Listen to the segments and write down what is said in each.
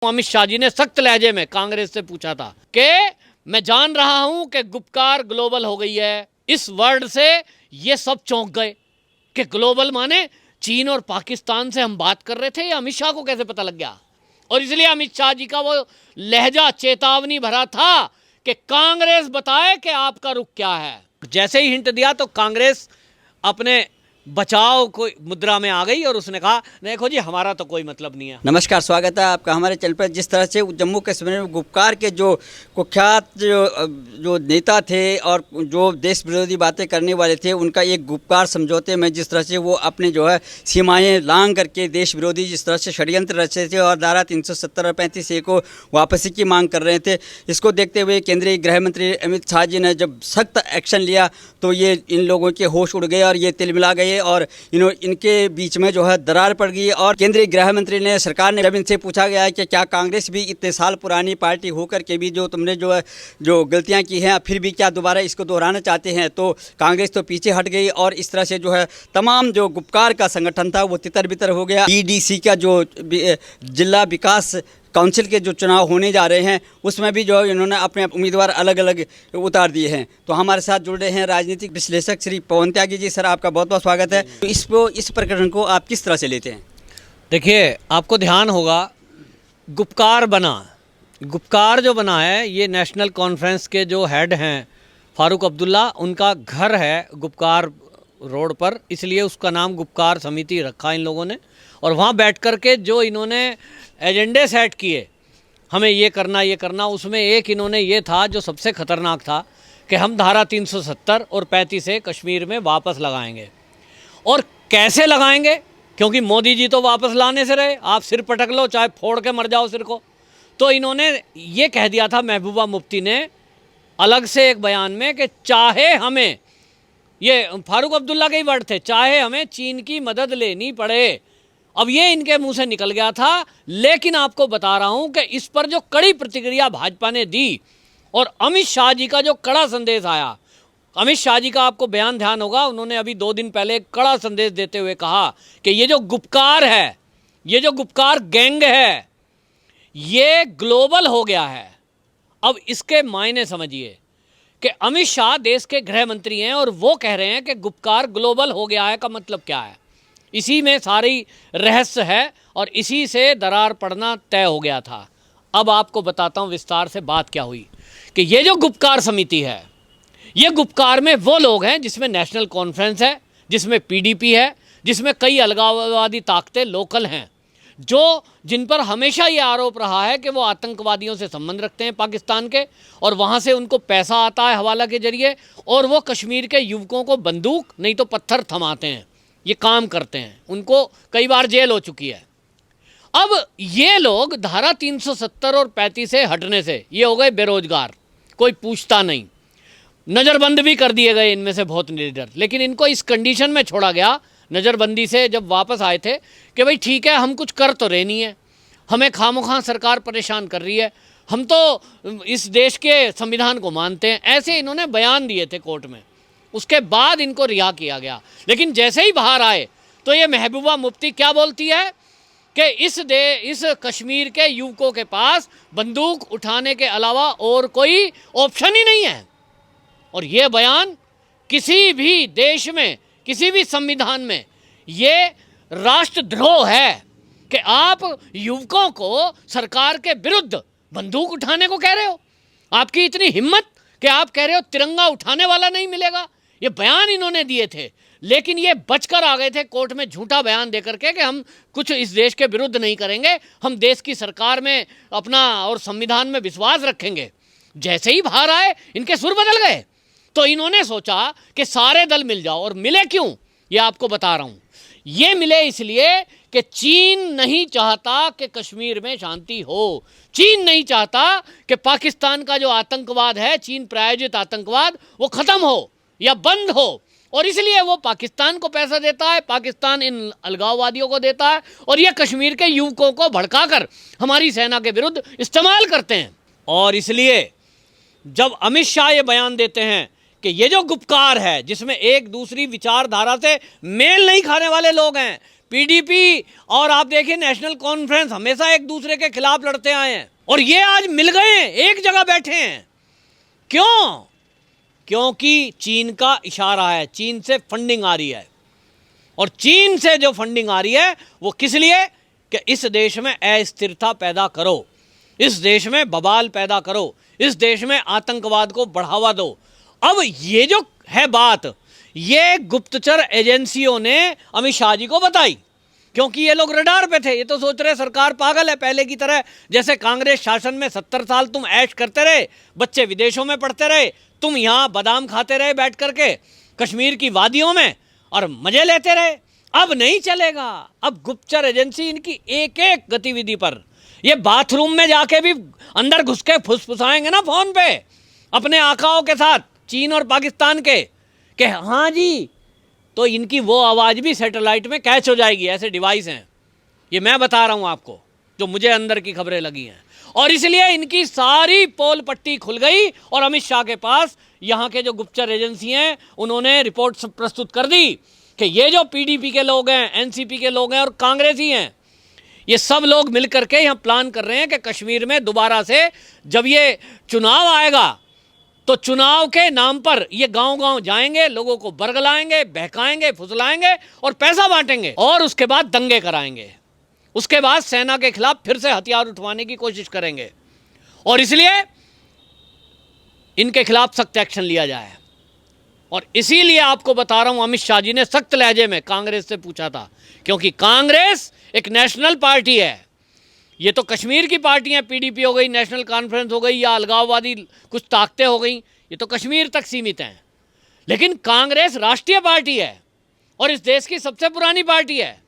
अमित शाह जी ने सख्त लहजे में कांग्रेस से पूछा था कि मैं जान रहा हूं कि गुपकार ग्लोबल हो गई है। इस वर्ड से ये सब चौंक गए कि ग्लोबल माने चीन और पाकिस्तान से हम बात कर रहे थे। ये अमित शाह को कैसे पता लग गया? और इसलिए अमित शाह जी का वो लहजा चेतावनी भरा था कि कांग्रेस बताए कि आपका रुख क्या है। जैसे ही हिंट दिया तो कांग्रेस अपने बचाव को मुद्रा में आ गई और उसने कहा देखो जी हमारा तो कोई मतलब नहीं है। नमस्कार, स्वागत है आपका हमारे चैनल पर। जिस तरह से जम्मू कश्मीर में गुपकार के जो कुख्यात जो नेता थे और जो देश विरोधी बातें करने वाले थे, उनका एक गुपकार समझौते में जिस तरह से वो अपने जो है सीमाएं लांघ करके देश विरोधी जिस तरह से षड्यंत्र रचे थे और धारा 370 और 35A को वापसी की मांग कर रहे थे, इसको देखते हुए केंद्रीय गृह मंत्री अमित शाह जी ने जब सख्त एक्शन लिया तो ये इन लोगों के होश उड़ गए और ये तिलमिला गए और इनके बीच में जो है दरार पड़ गई। और केंद्रीय गृह मंत्री ने, सरकार ने जब इनसे पूछा गया है कि क्या कांग्रेस भी इतने साल पुरानी पार्टी होकर के भी जो तुमने जो है जो गलतियां की हैं फिर भी क्या दोबारा इसको दोहराना चाहते हैं, तो कांग्रेस तो पीछे हट गई और इस तरह से जो है तमाम जो गुपकार का संगठन था वो तितर बितर हो गया। EDC का जो जिला विकास काउंसिल के जो चुनाव होने जा रहे हैं उसमें भी जो इन्होंने अपने उम्मीदवार अलग अलग उतार दिए हैं। तो हमारे साथ जुड़ रहे हैं राजनीतिक विश्लेषक श्री पवन त्यागी जी। सर, आपका बहुत बहुत स्वागत है। तो इस प्रकरण को आप किस तरह से लेते हैं? देखिए, आपको ध्यान होगा गुपकार जो बना है ये नेशनल कॉन्फ्रेंस के जो हेड हैं फारूक अब्दुल्ला, उनका घर है गुपकार रोड पर, इसलिए उसका नाम गुपकार समिति रखा इन लोगों ने। और वहाँ बैठ कर के जो इन्होंने एजेंडे सेट किए, हमें ये करना, उसमें एक इन्होंने ये था जो सबसे ख़तरनाक था कि हम धारा 370 और 35A कश्मीर में वापस लगाएंगे। और कैसे लगाएंगे? क्योंकि मोदी जी तो वापस लाने से रहे, आप सिर पटक लो चाहे फोड़ के मर जाओ सिर को। तो इन्होंने ये कह दिया था महबूबा मुफ्ती ने अलग से एक बयान में कि चाहे हमें, ये फारूक अब्दुल्ला के ही वर्ड थे, चाहे हमें चीन की मदद लेनी पड़े। अब ये इनके मुंह से निकल गया था, लेकिन आपको बता रहा हूं कि इस पर जो कड़ी प्रतिक्रिया भाजपा ने दी और अमित शाह जी का जो कड़ा संदेश आया, अमित शाह जी का आपको बयान ध्यान होगा, उन्होंने अभी 2 दिन पहले एक कड़ा संदेश देते हुए कहा कि ये जो गुपकार है, ये जो गुपकार गैंग है, ये ग्लोबल हो गया है। अब इसके मायने समझिए कि अमित शाह देश के गृह मंत्री हैं और वो कह रहे हैं कि गुपकार ग्लोबल हो गया है का मतलब क्या है। इसी में सारी रहस्य है और इसी से दरार पड़ना तय हो गया था। अब आपको बताता हूँ विस्तार से बात क्या हुई कि ये जो गुपकार समिति है, ये गुपकार में वो लोग हैं जिसमें नेशनल कॉन्फ्रेंस है, जिसमें PDP है, जिसमें कई अलगाववादी ताकतें लोकल हैं, जिन पर हमेशा ये आरोप रहा है कि वो आतंकवादियों से संबंध रखते हैं पाकिस्तान के, और वहाँ से उनको पैसा आता है हवाला के जरिए, और वो कश्मीर के युवकों को बंदूक नहीं तो पत्थर थमाते हैं, ये काम करते हैं। उनको कई बार जेल हो चुकी है। अब ये लोग धारा 370 और 35 से हटने से ये हो गए बेरोजगार, कोई पूछता नहीं, नज़रबंद भी कर दिए गए इनमें से बहुत लीडर। लेकिन इनको इस कंडीशन में छोड़ा गया नज़रबंदी से जब वापस आए थे कि भाई ठीक है, हम कुछ कर तो रहे नहीं है, हमें खामोखा सरकार परेशान कर रही है, हम तो इस देश के संविधान को मानते हैं, ऐसे इन्होंने बयान दिए थे कोर्ट में। उसके बाद इनको रिहा किया गया। लेकिन जैसे ही बाहर आए तो ये महबूबा मुफ्ती क्या बोलती है कि इस कश्मीर के युवकों के पास बंदूक उठाने के अलावा और कोई ऑप्शन ही नहीं है। और ये बयान किसी भी देश में, किसी भी संविधान में ये राष्ट्रद्रोह है कि आप युवकों को सरकार के विरुद्ध बंदूक उठाने को कह रहे हो। आपकी इतनी हिम्मत कि आप कह रहे हो तिरंगा उठाने वाला नहीं मिलेगा। ये बयान इन्होंने दिए थे, लेकिन ये बचकर आ गए थे कोर्ट में झूठा बयान देकर के कि हम कुछ इस देश के विरुद्ध नहीं करेंगे, हम देश की सरकार में अपना और संविधान में विश्वास रखेंगे। जैसे ही बाहर आए इनके सुर बदल गए। तो इन्होंने सोचा कि सारे दल मिल जाओ, और मिले क्यों ये आपको बता रहा हूँ। ये मिले इसलिए कि चीन नहीं चाहता कि कश्मीर में शांति हो। चीन नहीं चाहता कि पाकिस्तान का जो आतंकवाद है, चीन प्रायोजित आतंकवाद, वो ख़त्म हो या बंद हो। और इसलिए वो पाकिस्तान को पैसा देता है, पाकिस्तान इन अलगाववादियों को देता है, और ये कश्मीर के युवकों को भड़काकर हमारी सेना के विरुद्ध इस्तेमाल करते हैं। और इसलिए जब अमित शाह ये बयान देते हैं कि ये जो गुपकार है, जिसमें एक दूसरी विचारधारा से मेल नहीं खाने वाले लोग हैं, पीडीपी और आप देखिए नेशनल कॉन्फ्रेंस हमेशा एक दूसरे के खिलाफ लड़ते आए हैं, और ये आज मिल गए हैं, एक जगह बैठे हैं। क्यों? क्योंकि चीन का इशारा है, चीन से फंडिंग आ रही है, और चीन से जो फंडिंग आ रही है वो किस लिए? कि इस देश में अस्थिरता पैदा करो, इस देश में बवाल पैदा करो, इस देश में आतंकवाद को बढ़ावा दो। अब ये जो है बात, ये गुप्तचर एजेंसियों ने अमित शाह जी को बताई, क्योंकि ये लोग रडार पे थे। ये तो सोच रहे सरकार पागल है, पहले की तरह जैसे कांग्रेस शासन में 70 साल तुम ऐश करते रहे, बच्चे विदेशों में पढ़ते रहे, तुम यहाँ बादाम खाते रहे बैठ करके कश्मीर की वादियों में और मजे लेते रहे। अब नहीं चलेगा। अब गुप्तचर एजेंसी इनकी एक एक गतिविधि पर, ये बाथरूम में जाके भी अंदर घुस के फुसफुसाएंगे ना फोन पे अपने आकाओं के साथ, चीन और पाकिस्तान के, कि हाँ जी, तो इनकी वो आवाज़ भी सैटेलाइट में कैच हो जाएगी। ऐसे डिवाइस हैं, ये मैं बता रहा हूँ आपको, जो मुझे अंदर की खबरें लगी हैं। और इसलिए इनकी सारी पोल पट्टी खुल गई, और अमित शाह के पास यहाँ के जो गुप्तचर एजेंसी हैं उन्होंने रिपोर्ट प्रस्तुत कर दी कि ये जो पीडीपी के लोग हैं, एनसीपी के लोग हैं और कांग्रेसी हैं, ये सब लोग मिल करके यहाँ प्लान कर रहे हैं कि कश्मीर में दोबारा से जब ये चुनाव आएगा तो चुनाव के नाम पर ये गांव-गांव जाएंगे, लोगों को बरगलाएंगे, बहकाएंगे, फुसलाएंगे और पैसा बांटेंगे, और उसके बाद दंगे कराएंगे। उसके बाद सेना के खिलाफ फिर से हथियार उठवाने की कोशिश करेंगे, और इसलिए इनके खिलाफ सख्त एक्शन लिया जाए। और इसीलिए आपको बता रहा हूं, अमित शाह जी ने सख्त लहजे में कांग्रेस से पूछा था, क्योंकि कांग्रेस एक नेशनल पार्टी है। ये तो कश्मीर की पार्टी है, पीडीपी हो गई, नेशनल कॉन्फ्रेंस हो गई, या अलगाववादी कुछ ताकतें हो गई, ये तो कश्मीर तक सीमित हैं। लेकिन कांग्रेस राष्ट्रीय पार्टी है और इस देश की सबसे पुरानी पार्टी है।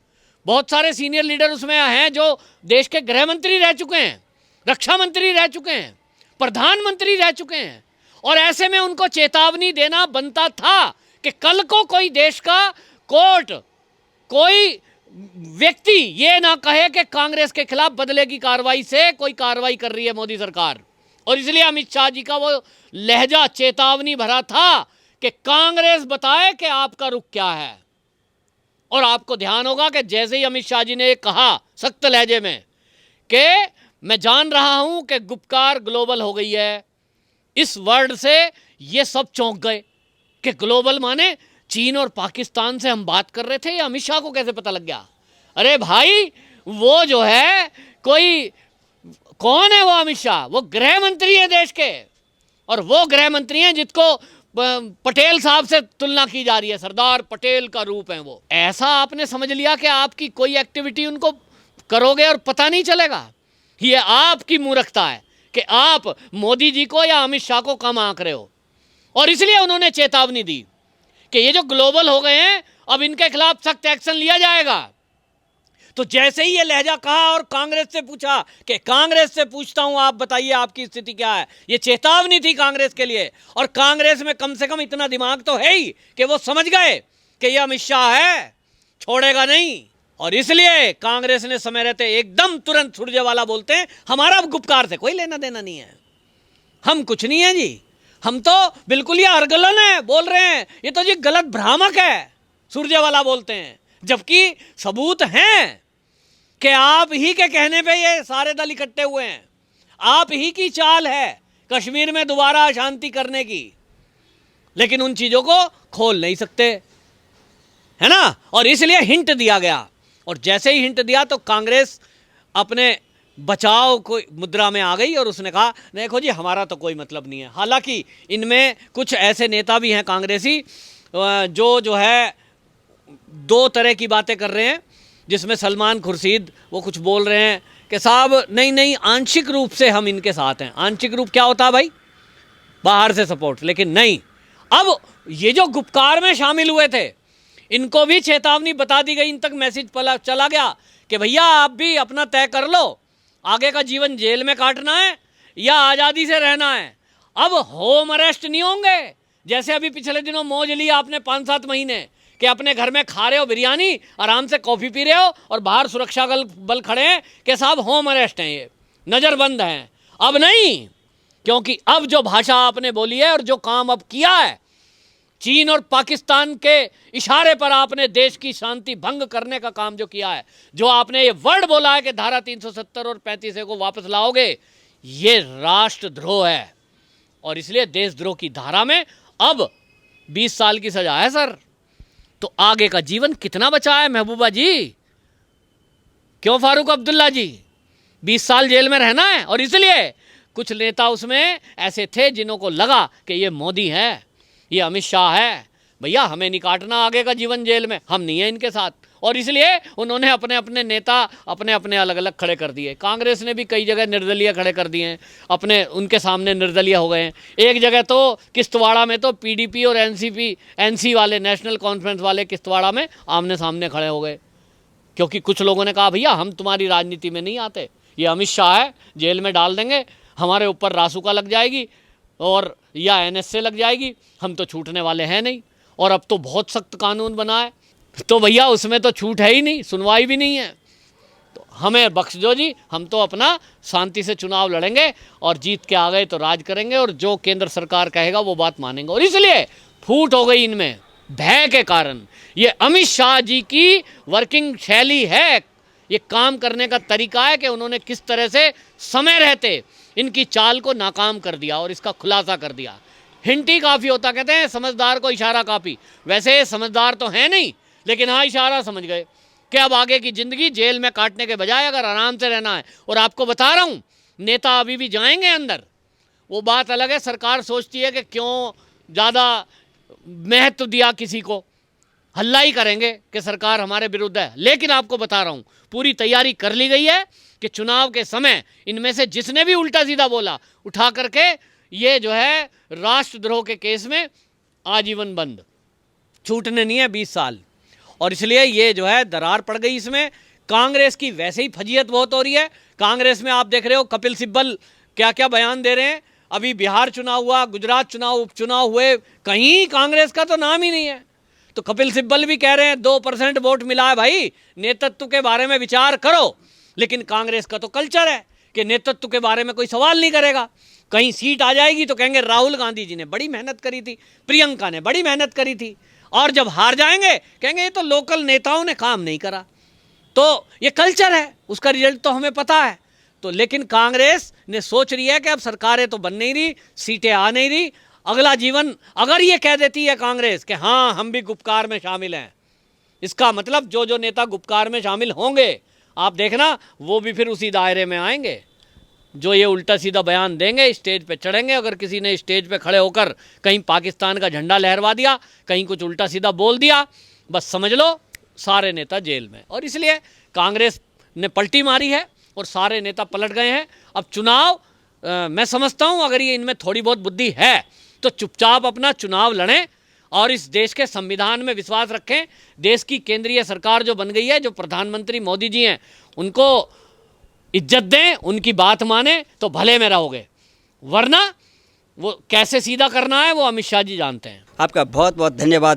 बहुत सारे सीनियर लीडर उसमें हैं जो देश के गृह मंत्री रह चुके हैं, रक्षा मंत्री रह चुके हैं, प्रधानमंत्री रह चुके हैं, और ऐसे में उनको चेतावनी देना बनता था कि कल को कोई देश का कोर्ट, कोई व्यक्ति ये ना कहे कि कांग्रेस के खिलाफ बदले की कार्रवाई से कोई कार्रवाई कर रही है मोदी सरकार। और इसलिए अमित शाह जी का वो लहजा चेतावनी भरा था कि कांग्रेस बताए कि आपका रुख क्या है। और आपको ध्यान होगा कि जैसे ही अमित शाह जी ने कहा सख्त लहजे में कि मैं जान रहा हूं कि गुपकार ग्लोबल हो गई है, इस वर्ड से ये सब चौंक गए कि ग्लोबल माने चीन और पाकिस्तान से हम बात कर रहे थे, ये अमित शाह को कैसे पता लग गया? अरे भाई, वो जो है कोई कौन है वो अमित शाह? वो गृह मंत्री है देश के, और वो गृह मंत्री हैं जिसको पटेल साहब से तुलना की जा रही है, सरदार पटेल का रूप है वो। ऐसा आपने समझ लिया कि आपकी कोई एक्टिविटी उनको करोगे और पता नहीं चलेगा। ये आपकी मूर्खता है कि आप मोदी जी को या अमित शाह को कम आंक रहे हो। और इसलिए उन्होंने चेतावनी दी कि ये जो ग्लोबल हो गए हैं, अब इनके खिलाफ सख्त एक्शन लिया जाएगा। तो जैसे ही ये लहजा कहा और कांग्रेस से पूछा कि कांग्रेस से पूछता हूं, आप बताइए आपकी स्थिति क्या है, ये चेतावनी थी कांग्रेस के लिए। और कांग्रेस में कम से कम इतना दिमाग तो है ही कि वो समझ गए कि ये अमित शाह है, छोड़ेगा नहीं। और इसलिए कांग्रेस ने समय रहते एकदम तुरंत सुरजेवाला बोलते हैं, हमारा गुपकार से कोई लेना देना नहीं है, हम कुछ नहीं है जी, हम तो बिल्कुल ये अर्गलन है, बोल रहे हैं ये तो जी गलत भ्रामक है, सुरजेवाला बोलते हैं। जबकि सबूत हैं कि आप ही के कहने पे ये सारे दल इकट्ठे हुए हैं, आप ही की चाल है कश्मीर में दोबारा अशांति करने की, लेकिन उन चीज़ों को खोल नहीं सकते, है ना। और इसलिए हिंट दिया गया, और जैसे ही हिंट दिया तो कांग्रेस अपने बचाव को मुद्रा में आ गई और उसने कहा देखो जी हमारा तो कोई मतलब नहीं है। हालांकि इनमें कुछ ऐसे नेता भी हैं कांग्रेसी जो है दो तरह की बातें कर रहे हैं, जिसमें सलमान खुर्शीद वो कुछ बोल रहे हैं कि साहब नहीं आंशिक रूप से हम इनके साथ हैं। आंशिक रूप क्या होता है भाई? बाहर से सपोर्ट। लेकिन नहीं, अब ये जो गुपकार में शामिल हुए थे इनको भी चेतावनी बता दी गई, इन तक मैसेज चला गया कि भैया आप भी अपना तय कर लो, आगे का जीवन जेल में काटना है या आज़ादी से रहना है। अब होम अरेस्ट नहीं होंगे, जैसे अभी पिछले दिनों मौज ली आपने 5-7 महीने कि अपने घर में खा रहे हो बिरयानी, आराम से कॉफ़ी पी रहे हो और बाहर सुरक्षा बल खड़े हैं कि साहब होम अरेस्ट हैं, ये नज़रबंद हैं। अब नहीं, क्योंकि अब जो भाषा आपने बोली है और जो काम अब किया है, चीन और पाकिस्तान के इशारे पर आपने देश की शांति भंग करने का काम जो किया है, जो आपने ये वर्ड बोला है कि धारा 370 और 35A को वापस लाओगे, ये राष्ट्रद्रोह है। और इसलिए देशद्रोह की धारा में अब 20 साल की सजा है सर। तो आगे का जीवन कितना बचा है महबूबा जी? क्यों फारूक अब्दुल्ला जी? 20 साल जेल में रहना है। और इसलिए कुछ नेता उसमें ऐसे थे जिन्हों को लगा कि ये मोदी है, ये अमित शाह है, भैया हमें नहीं काटना आगे का जीवन जेल में, हम नहीं है इनके साथ। और इसलिए उन्होंने अपने अपने नेता अपने अपने अलग अलग खड़े कर दिए। कांग्रेस ने भी कई जगह निर्दलीय खड़े कर दिए हैं, अपने उनके सामने निर्दलीय हो गए हैं। एक जगह तो किश्तवाड़ा में तो पीडीपी और एनसी वाले, नेशनल कॉन्फ्रेंस वाले किश्तवाड़ा में आमने सामने खड़े हो गए, क्योंकि कुछ लोगों ने कहा भैया हम तुम्हारी राजनीति में नहीं आते, ये अमित शाह है, जेल में डाल देंगे, हमारे ऊपर रासुका लग जाएगी और या एनएसए लग जाएगी, हम तो छूटने वाले हैं नहीं। और अब तो बहुत सख्त कानून बना है, तो भैया उसमें तो छूट है ही नहीं, सुनवाई भी नहीं है, तो हमें बख्श दो जी, हम तो अपना शांति से चुनाव लड़ेंगे और जीत के आ गए तो राज करेंगे और जो केंद्र सरकार कहेगा वो बात मानेंगे। और इसलिए फूट हो गई इनमें भय के कारण। ये अमित शाह जी की वर्किंग शैली है, ये काम करने का तरीका है कि उन्होंने किस तरह से समय रहते इनकी चाल को नाकाम कर दिया और इसका खुलासा कर दिया। हिंट ही काफ़ी होता, कहते हैं समझदार को इशारा काफ़ी। वैसे समझदार तो है नहीं, लेकिन हाँ इशारा समझ गए कि अब आगे की ज़िंदगी जेल में काटने के बजाय अगर आराम से रहना है। और आपको बता रहा हूँ, नेता अभी भी जाएंगे अंदर, वो बात अलग है। सरकार सोचती है कि क्यों ज़्यादा महत्व दिया किसी को, हल्ला ही करेंगे कि सरकार हमारे विरुद्ध है। लेकिन आपको बता रहा हूँ पूरी तैयारी कर ली गई है कि चुनाव के समय इनमें से जिसने भी उल्टा सीधा बोला, उठा करके ये जो है राष्ट्रद्रोह के केस में आजीवन बंद, छूटने नहीं है 20 साल। और इसलिए ये जो है दरार पड़ गई इसमें। कांग्रेस की वैसे ही फजीयत बहुत हो रही है। कांग्रेस में आप देख रहे हो कपिल सिब्बल क्या क्या बयान दे रहे हैं। अभी बिहार चुनाव हुआ, गुजरात चुनाव, उपचुनाव हुए, कहीं कांग्रेस का तो नाम ही नहीं है। तो कपिल सिब्बल भी कह रहे हैं 2% वोट मिला है भाई, नेतृत्व के बारे में विचार करो। लेकिन कांग्रेस का तो कल्चर है कि नेतृत्व के बारे में कोई सवाल नहीं करेगा। कहीं सीट आ जाएगी तो कहेंगे राहुल गांधी जी ने बड़ी मेहनत करी थी, प्रियंका ने बड़ी मेहनत करी थी। और जब हार जाएंगे कहेंगे ये तो लोकल नेताओं ने काम नहीं करा। तो ये कल्चर है, उसका रिजल्ट तो हमें पता है। तो लेकिन कांग्रेस ने सोच रही है कि अब सरकारें तो बन नहीं रही, सीटें आ नहीं रही, अगला जीवन अगर ये कह देती है कांग्रेस कि हाँ हम भी गुपकार में शामिल हैं, इसका मतलब जो जो नेता गुपकार में शामिल होंगे आप देखना वो भी फिर उसी दायरे में आएंगे जो ये उल्टा सीधा बयान देंगे, स्टेज पे चढ़ेंगे। अगर किसी ने स्टेज पे खड़े होकर कहीं पाकिस्तान का झंडा लहरवा दिया, कहीं कुछ उल्टा सीधा बोल दिया, बस समझ लो सारे नेता जेल में। और इसलिए कांग्रेस ने पलटी मारी है और सारे नेता पलट गए हैं। अब चुनाव मैं समझता हूँ अगर ये इनमें थोड़ी बहुत बुद्धि है तो चुपचाप अपना चुनाव लड़ें और इस देश के संविधान में विश्वास रखें। देश की केंद्रीय सरकार जो बन गई है, जो प्रधानमंत्री मोदी जी हैं, उनको इज्जत दें, उनकी बात माने तो भले में रहोगे, वरना वो कैसे सीधा करना है वो अमित शाह जी जानते हैं। आपका बहुत बहुत धन्यवाद।